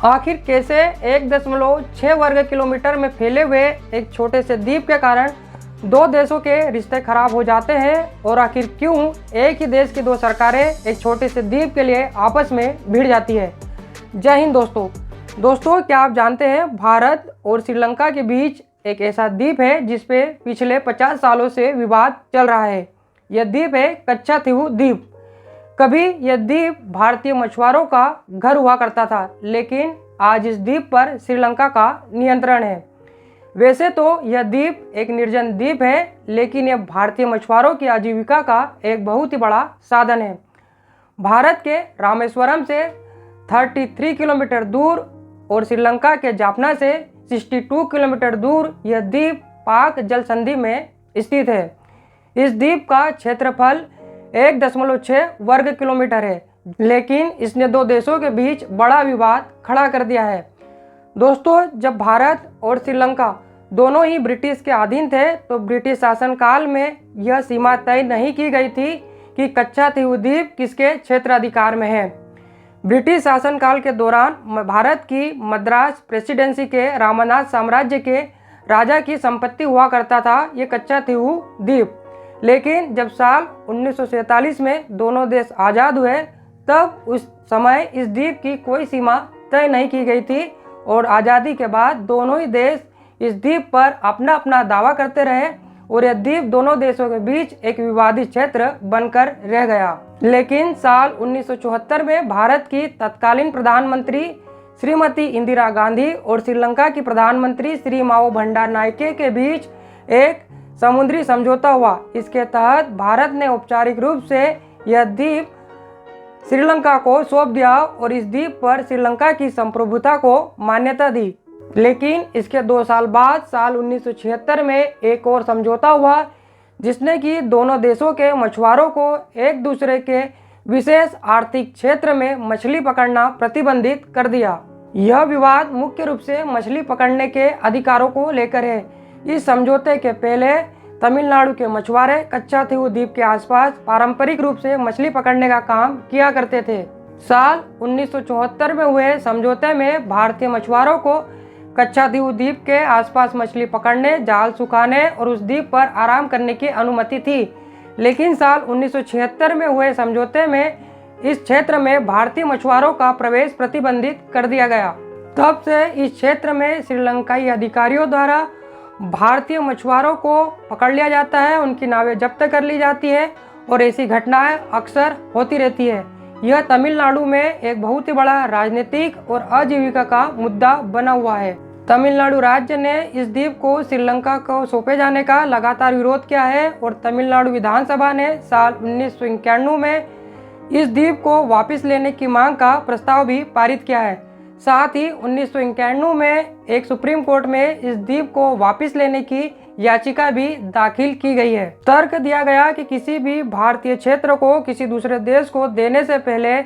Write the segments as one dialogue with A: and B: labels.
A: आखिर कैसे 1.6 वर्ग किलोमीटर में फैले हुए एक छोटे से द्वीप के कारण दो देशों के रिश्ते खराब हो जाते हैं, और आखिर क्यों एक ही देश की दो सरकारें एक छोटे से द्वीप के लिए आपस में भिड़ जाती है। जय हिंद दोस्तों, क्या आप जानते हैं भारत और श्रीलंका के बीच एक ऐसा द्वीप है जिस पे पिछले 50 सालों से विवाद चल रहा है। यह द्वीप है कच्छातीहु द्वीप। कभी यह द्वीप भारतीय मछुआरों का घर हुआ करता था, लेकिन आज इस द्वीप पर श्रीलंका का नियंत्रण है। वैसे तो यह द्वीप एक निर्जन द्वीप है, लेकिन यह भारतीय मछुआरों की आजीविका का एक बहुत ही बड़ा साधन है। भारत के रामेश्वरम से 33 किलोमीटर दूर और श्रीलंका के जाफना से 62 किलोमीटर दूर यह द्वीप पाक जल संधि में स्थित है। इस द्वीप का क्षेत्रफल 1.6 वर्ग किलोमीटर है, लेकिन इसने दो देशों के बीच बड़ा विवाद खड़ा कर दिया है। दोस्तों, जब भारत और श्रीलंका दोनों ही ब्रिटिश के अधीन थे, तो ब्रिटिश शासनकाल में यह सीमा तय नहीं की गई थी कि कच्छातीहु द्वीप किसके क्षेत्राधिकार में है। ब्रिटिश शासनकाल के दौरान भारत की मद्रास प्रेसिडेंसी के रामनाथ साम्राज्य के राजा की संपत्ति हुआ करता था ये कच्छातीहु द्वीप। लेकिन जब साल 1947 में दोनों देश आज़ाद हुए, तब उस समय इस द्वीप की कोई सीमा तय नहीं की गई थी, और आज़ादी के बाद दोनों ही देश इस द्वीप पर अपना अपना दावा करते रहे, और यह द्वीप दोनों देशों के बीच एक विवादित क्षेत्र बनकर रह गया। लेकिन साल 1974 में भारत की तत्कालीन प्रधानमंत्री श्रीमती इंदिरा गांधी और श्रीलंका की प्रधानमंत्री श्री माओ भंडारनायके के बीच एक समुद्री समझौता हुआ। इसके तहत भारत ने औपचारिक रूप से यह द्वीप श्रीलंका को सौंप दिया और इस द्वीप पर श्रीलंका की संप्रभुता को मान्यता दी। लेकिन इसके 2 साल बाद साल 1976 में एक और समझौता हुआ, जिसने कि दोनों देशों के मछुआरों को एक दूसरे के विशेष आर्थिक क्षेत्र में मछली पकड़ना प्रतिबंधित कर दिया। यह विवाद मुख्य रूप से मछली पकड़ने के अधिकारों को लेकर है। इस समझौते के पहले तमिलनाडु के मछुआरे कच्छातीहु द्वीप के आसपास पारंपरिक रूप से मछली पकड़ने का काम किया करते थे। साल 1974 में हुए समझौते में भारतीय मछुआरों को कच्छातीहु द्वीप के आसपास मछली पकड़ने, जाल सुखाने और उस द्वीप पर आराम करने की अनुमति थी। लेकिन साल 1976 में हुए समझौते में इस क्षेत्र में भारतीय मछुआरों का प्रवेश प्रतिबंधित कर दिया गया। तब से इस क्षेत्र में श्रीलंकाई अधिकारियों द्वारा भारतीय मछुआरों को पकड़ लिया जाता है, उनकी नावें जब्त कर ली जाती है, और ऐसी घटनाएं अक्सर होती रहती है। यह तमिलनाडु में एक बहुत ही बड़ा राजनीतिक और आजीविका का मुद्दा बना हुआ है। तमिलनाडु राज्य ने इस द्वीप को श्रीलंका को सौंपे जाने का लगातार विरोध किया है, और तमिलनाडु विधानसभा ने साल 1991 में इस द्वीप को वापस लेने की मांग का प्रस्ताव भी पारित किया है। साथ ही 1991 में एक सुप्रीम कोर्ट में इस द्वीप को वापस लेने की याचिका भी दाखिल की गई है। तर्क दिया गया कि किसी भी भारतीय क्षेत्र को किसी दूसरे देश को देने से पहले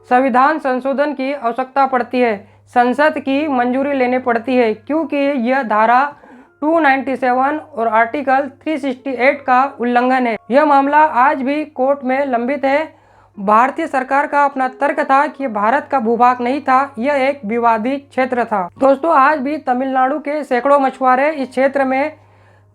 A: संविधान संशोधन की आवश्यकता पड़ती है, संसद की मंजूरी लेनी पड़ती है, क्योंकि यह धारा 297 और आर्टिकल 368 का उल्लंघन है। यह मामला आज भी कोर्ट में लंबित है। भारतीय सरकार का अपना तर्क था कि भारत का भूभाग नहीं था, यह एक विवादित क्षेत्र था। दोस्तों, आज भी तमिलनाडु के सैकड़ों मछुआरे इस क्षेत्र में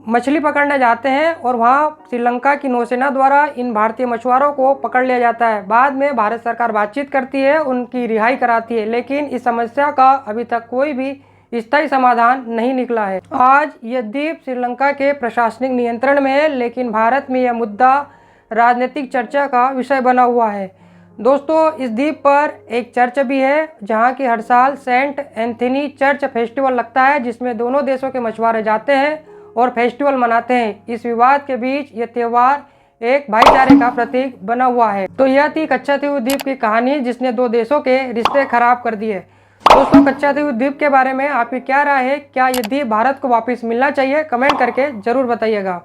A: मछली पकड़ने जाते हैं, और वहां श्रीलंका की नौसेना द्वारा इन भारतीय मछुआरों को पकड़ लिया जाता है। बाद में भारत सरकार बातचीत करती है, उनकी रिहाई कराती है, लेकिन इस समस्या का अभी तक कोई भी स्थायी समाधान नहीं निकला है। आज यह द्वीप श्रीलंका के प्रशासनिक नियंत्रण में है, लेकिन भारत में यह मुद्दा राजनीतिक चर्चा का विषय बना हुआ है। दोस्तों, इस द्वीप पर एक चर्च भी है, जहां की हर साल सेंट एंथनी चर्च फेस्टिवल लगता है, जिसमें दोनों देशों के मछुआरे जाते हैं और फेस्टिवल मनाते हैं। इस विवाद के बीच यह त्यौहार एक भाईचारे का प्रतीक बना हुआ है। तो यह थी कच्छातीहु द्वीप की कहानी, जिसने दो देशों के रिश्ते खराब कर दिए। दोस्तों, कच्छातीहु द्वीप के बारे में आपकी क्या राय है? क्या यह द्वीप भारत को वापस मिलना चाहिए? कमेंट करके जरूर बताइएगा।